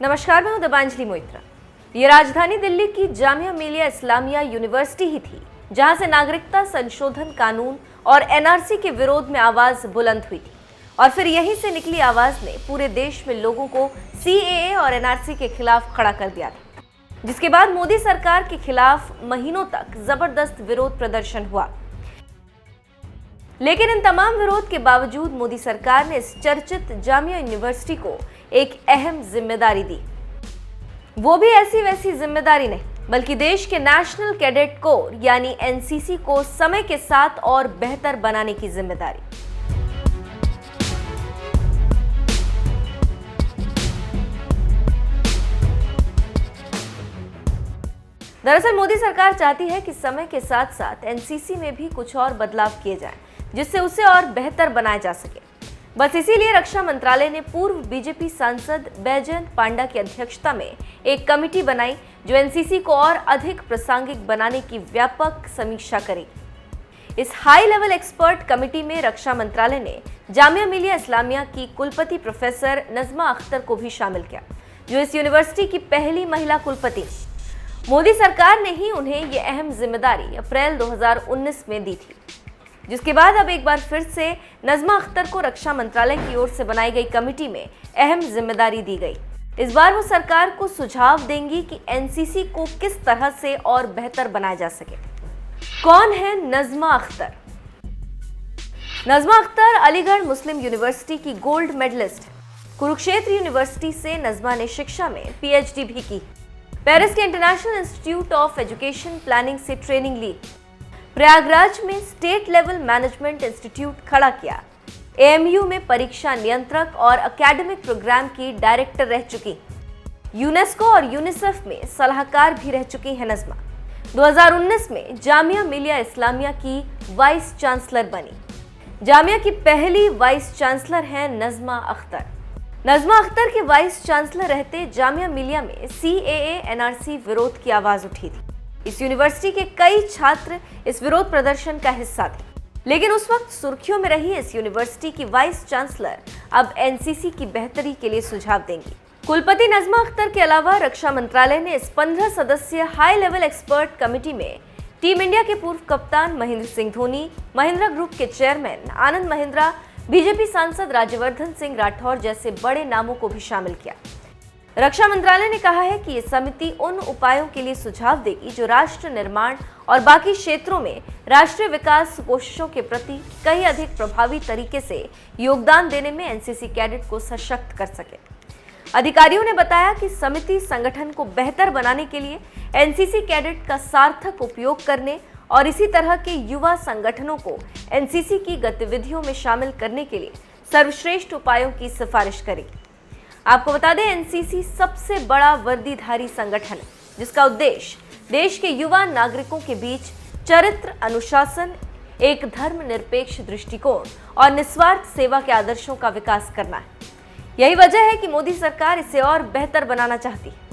नमस्कार, मैं हूं दिबांजलि मोइत्रा। ये राजधानी दिल्ली की जामिया मिलिया इस्लामिया यूनिवर्सिटी ही थी जहां से नागरिकता संशोधन कानून और एनआरसी के विरोध में आवाज बुलंद हुई थी और फिर यहीं से निकली आवाज ने पूरे देश में लोगों को सीएए और एनआरसी के खिलाफ खड़ा कर दिया था, जिसके बाद मोदी सरकार के खिलाफ महीनों तक जबरदस्त विरोध प्रदर्शन हुआ। लेकिन इन तमाम विरोध के बावजूद मोदी सरकार ने इस चर्चित जामिया यूनिवर्सिटी को एक अहम जिम्मेदारी दी। वो भी ऐसी वैसी जिम्मेदारी नहीं, बल्कि देश के नेशनल कैडेट कोर यानी एनसीसी को समय के साथ और बेहतर बनाने की जिम्मेदारी। दरअसल मोदी सरकार चाहती है कि समय के साथ साथ एनसीसी में भी कुछ और बदलाव किए जाएं, जिससे उसे और बेहतर बनाया जा सके। बस इसीलिए रक्षा मंत्रालय ने पूर्व बीजेपी सांसद बैजयंत पांडा की अध्यक्षता में एक कमेटी बनाई जो एनसीसी को और अधिक प्रासंगिक बनाने की व्यापक समीक्षा करेगी। इस हाई लेवल एक्सपर्ट कमेटी में रक्षा मंत्रालय ने जामिया मिलिया इस्लामिया की कुलपति प्रोफेसर नजमा अख्तर को भी शामिल किया, जो इस यूनिवर्सिटी की पहली महिला कुलपति। मोदी सरकार ने ही उन्हें यह अहम जिम्मेदारी अप्रैल 2019 में दी थी, जिसके बाद अब एक बार फिर से नजमा अख्तर को रक्षा मंत्रालय की ओर से बनाई गई कमेटी में अहम जिम्मेदारी दी गई। इस बार वो सरकार को सुझाव देंगी कि एनसीसी को किस तरह से और बेहतर बनाया जा सके। कौन है नजमा अख्तर? नजमा अख्तर अलीगढ़ मुस्लिम यूनिवर्सिटी की गोल्ड मेडलिस्ट। कुरुक्षेत्र यूनिवर्सिटी से नजमा ने शिक्षा में पीएचडी भी की। पेरिस के international institute of education planning से ट्रेनिंग ली। प्रयागराज में स्टेट लेवल मैनेजमेंट इंस्टीट्यूट खड़ा किया। एएमयू में परीक्षा नियंत्रक और एकेडमिक प्रोग्राम की डायरेक्टर रह चुकी। यूनेस्को और यूनिसेफ में सलाहकार भी रह चुकी हैं नजमा। 2019 में जामिया मिलिया इस्लामिया की वाइस चांसलर बनी। जामिया की पहली वाइस चांसलर हैं नजमा अख्तर। नजमा अख्तर के वाइस चांसलर रहते जामिया मिलिया में सीएए एनआरसी विरोध की आवाज उठी थी। इस यूनिवर्सिटी के कई छात्र इस विरोध प्रदर्शन का हिस्सा थे, लेकिन उस वक्त सुर्खियों में रही इस यूनिवर्सिटी की वाइस चांसलर अब एनसीसी की बेहतरी के लिए सुझाव देंगी। कुलपति नजमा अख्तर के अलावा रक्षा मंत्रालय ने इस 15 सदस्यीय हाई लेवल एक्सपर्ट कमेटी में टीम इंडिया के पूर्व कप्तान महेंद्र सिंह धोनी, महिंद्रा ग्रुप के चेयरमैन आनंद महिंद्रा, बीजेपी सांसद राज्यवर्धन सिंह राठौर जैसे बड़े नामों को भी शामिल किया। रक्षा मंत्रालय ने कहा है कि ये समिति उन उपायों के लिए सुझाव देगी जो राष्ट्र निर्माण और बाकी क्षेत्रों में राष्ट्रीय विकास कोशिशों के प्रति कई अधिक प्रभावी तरीके से योगदान देने में एनसीसी कैडेट को सशक्त कर सके। अधिकारियों ने बताया कि समिति संगठन को बेहतर बनाने के लिए एनसीसी कैडेट का सार्थक उपयोग करने और इसी तरह के युवा संगठनों को एनसीसी की गतिविधियों में शामिल करने के लिए सर्वश्रेष्ठ उपायों की सिफारिश करेगी। आपको बता दें, एनसीसी सबसे बड़ा वर्दीधारी संगठन है जिसका उद्देश्य देश के युवा नागरिकों के बीच चरित्र, अनुशासन, एक धर्मनिरपेक्ष दृष्टिकोण और निस्वार्थ सेवा के आदर्शों का विकास करना है। यही वजह है कि मोदी सरकार इसे और बेहतर बनाना चाहती है।